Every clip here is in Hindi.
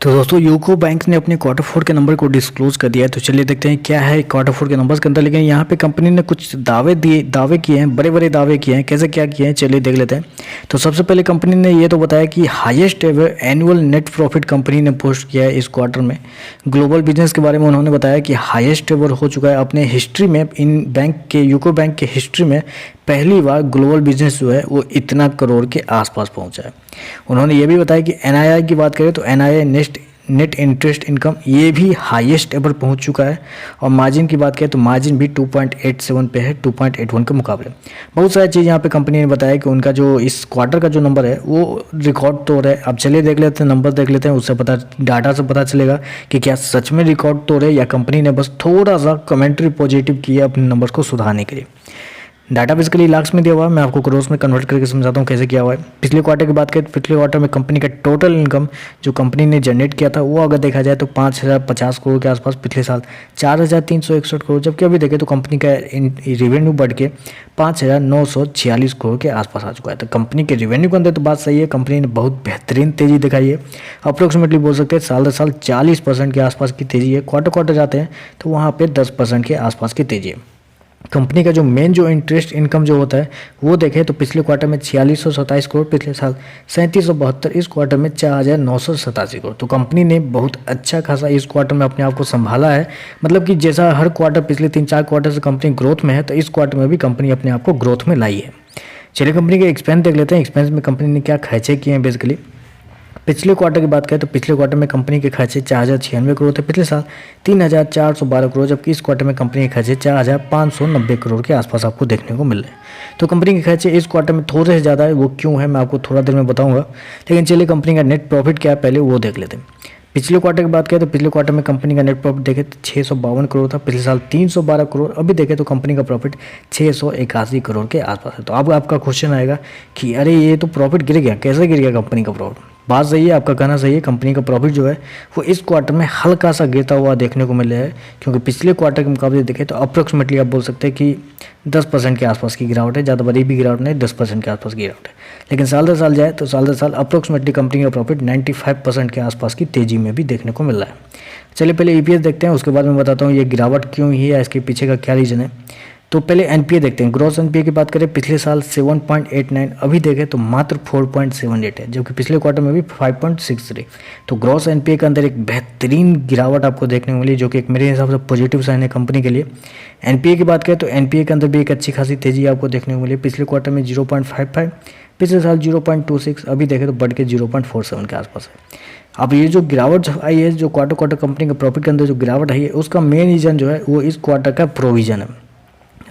तो दोस्तों यूको बैंक ने अपने क्वार्टर फोर के नंबर को डिस्क्लोज कर दिया है। तो चलिए देखते हैं क्या है क्वार्टर फोर के नंबर्स के अंदर। लेकिन यहाँ पे कंपनी ने कुछ दावे किए हैं, बड़े बड़े दावे किए हैं। कैसे क्या किए हैं चलिए देख लेते हैं। तो सबसे पहले कंपनी ने ये तो बताया कि highest ever annual net profit company ने पोस्ट किया है इस क्वार्टर में। ग्लोबल बिजनेस के बारे में उन्होंने बताया कि हाईएस्ट एवर हो चुका है अपने हिस्ट्री में, इन बैंक के यूको बैंक के हिस्ट्री में पहली बार ग्लोबल बिजनेस जो है वो इतना करोड़ के आसपास पहुंचा है। उन्होंने ये भी बताया कि एनआईआई की बात करें तो एनआईआई नेट इंटरेस्ट इनकम ये भी हाईएस्ट एवर पहुंच चुका है। और मार्जिन की बात करें तो मार्जिन भी 2.87 पे है 2.81 के मुकाबले। बहुत सारी चीज़ यहाँ पे कंपनी ने बताया कि उनका जो इस क्वार्टर का जो नंबर है वो रिकॉर्ड तोड़ है। अब चलिए देख लेते हैं, नंबर देख लेते हैं, उससे डाटा से पता चलेगा कि क्या सच में रिकॉर्ड तोड़ है या कंपनी ने बस थोड़ा सा कमेंट्री पॉजिटिव किया अपने नंबर्स को सुधारने के लिए। डाटा बेसिकली लाख्स में दिया हुआ है, मैं आपको करोड़ में कन्वर्ट करके समझाता हूँ कैसे किया हुआ है। पिछले क्वार्टर की बात करें तो पिछले क्वार्टर में कंपनी का टोटल इनकम जो कंपनी ने जनरेट किया था वो अगर देखा जाए तो 5,050 करोड़ के आसपास, पिछले साल 4,361 करोड़, जबकि अभी देखें तो कंपनी का रिवेन्यू बढ़ के 5,946 करोड़ के आसपास आ चुका है। तो कंपनी के रिवेन्यू के अंदर तो बात सही है, कंपनी ने बहुत बेहतरीन तेज़ी दिखाई है। अप्रोक्सीमेटली बोल सकते हैं साल दर साल 40% के आसपास की तेज़ी है। क्वार्टर जाते हैं तो वहाँ पर 10% के आसपास की तेज़ी है। कंपनी का जो मेन जो इंटरेस्ट इनकम जो होता है वो देखें तो पिछले क्वार्टर में 4627 करोड़, पिछले साल 3772, इस क्वार्टर में 4987 करोड़। तो कंपनी ने बहुत अच्छा खासा इस क्वार्टर में अपने आप को संभाला है। मतलब कि जैसा हर क्वार्टर पिछले 3-4 क्वार्टर से कंपनी ग्रोथ में है, तो इस क्वार्टर में भी कंपनी अपने आप को ग्रोथ में लाई है। चलिए कंपनी के एक्सपेंस देख लेते हैं। एक्सपेंस में कंपनी ने क्या खर्चे किए हैं बेसिकली। पिछले क्वार्टर की बात करें तो पिछले क्वार्टर में कंपनी के खर्चे 4,096 करोड़ थे, पिछले साल 3,412 करोड़, जबकि इस क्वार्टर में कंपनी के खर्चे 4,590 करोड़ के आसपास आपको देखने को मिल रहे हैं। तो कंपनी के खर्चे इस क्वार्टर में थोड़े से ज़्यादा है, वो क्यों है मैं आपको थोड़ा देर में बताऊंगा। लेकिन चलिए कंपनी का नेट प्रॉफिट क्या है पहले वो देख लेते हैं। पिछले क्वार्टर की बात करें तो पिछले क्वार्टर में कंपनी का नेट प्रॉफिट देखें तो 652 करोड़ था, पिछले साल 312 करोड़, अभी देखें तो कंपनी का प्रॉफिट 681 करोड़ के आसपास है। तो अब आपका क्वेश्चन आएगा कि अरे ये तो प्रॉफिट गिर गया, कैसे गिर गया कंपनी का प्रॉफिट। बात सही है, आपका कहना सही है, कंपनी का प्रॉफिट जो है वो इस क्वार्टर में हल्का सा गिरता हुआ देखने को मिल रहा है, क्योंकि पिछले क्वार्टर के मुकाबले देखें तो अप्रोक्सीमेटली आप बोल सकते हैं कि 10% के आसपास की गिरावट है। ज़्यादा बड़ी भी गिरावट नहीं, 10% के आसपास की गिरावट है। लेकिन साल दर साल जाए तो साल दर साल अप्रोक्सीमेटली कंपनी का प्रॉफिट 95% के आसपास की तेज़ी में भी देखने को मिल रहा है। चलिए पहले ईपीएस देखते हैं, उसके बाद मैं बताता हूँ ये गिरावट क्यों ही है, इसके पीछे का क्या रीज़न है। तो पहले एनपीए देखते हैं। ग्रॉस एनपीए की बात करें पिछले साल 7.89, अभी देखें तो मात्र 4.78 है, जबकि पिछले क्वार्टर में भी 5.63। तो ग्रॉस एनपीए के अंदर एक बेहतरीन गिरावट आपको देखने को मिली, जो कि एक मेरे हिसाब से पॉजिटिव साइन है कंपनी के लिए। एनपीए की बात करें तो एनपीए के अंदर भी एक अच्छी खासी तेज़ी आपको देखने को मिली। पिछले क्वार्टर में 0.55, पिछले साल 0.26, अभी देखें तो बढ़ के 0.47 के आसपास है। अब ये जो गिरावट आई है, जो क्वार्टर कंपनी के प्रॉफिट के अंदर जो गिरावट आई है, उसका मेन रीज़न जो है वो इस क्वार्टर का प्रोविज़न है।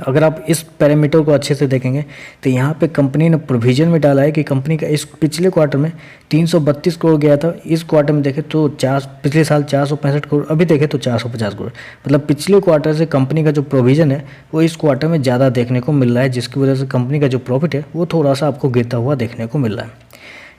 अगर आप इस पैरामीटर को अच्छे से देखेंगे तो यहाँ पे कंपनी ने प्रोविजन में डाला है कि कंपनी का इस पिछले क्वार्टर में 332 करोड़ गया था, इस क्वार्टर में देखें तो पिछले साल 465 करोड़, अभी देखें तो 450 करोड़। मतलब पिछले क्वार्टर से कंपनी का जो प्रोविजन है वो इस क्वार्टर में ज़्यादा देखने को मिल रहा है, जिसकी वजह से कंपनी का जो प्रॉफिट है वो थोड़ा सा आपको गिरता हुआ देखने को मिल रहा है।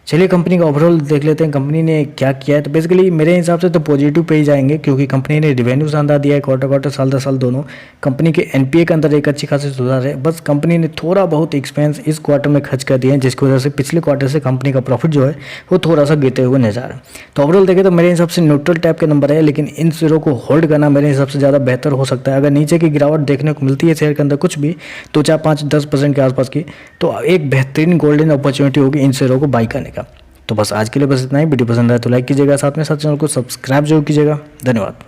चलिए कंपनी का ओवरऑल देख लेते हैं कंपनी ने क्या किया है। तो बेसिकली मेरे हिसाब से तो पॉजिटिव पे ही जाएंगे, क्योंकि कंपनी ने रिवेन्यू शानदार दिया है क्वार्टर साल दर साल दोनों। कंपनी के एनपीए के अंदर एक अच्छी खासी सुधार है, बस कंपनी ने थोड़ा बहुत एक्सपेंस इस क्वार्टर में खर्च कर दिए हैं, जिसकी वजह से पिछले क्वार्टर से कंपनी का प्रॉफिट जो है वो थोड़ा सा गिरते हुए नजर आ रहा है। तो ओवरऑल देखें तो मेरे हिसाब से न्यूट्रल टाइप के नंबर है, लेकिन इन शेयरों को होल्ड करना मेरे हिसाब से ज़्यादा बेहतर हो सकता है। अगर नीचे की गिरावट देखने को मिलती है शेयर के अंदर कुछ भी 2-4-5-10% के आसपास की, तो एक बेहतरीन गोल्डन अपॉर्चुनिटी होगी इन शेयरों को बाई करने का। तो बस आज के लिए बस इतना ही। वीडियो पसंद आए तो लाइक कीजिएगा, साथ में साथ चैनल को सब्सक्राइब जरूर कीजिएगा। धन्यवाद।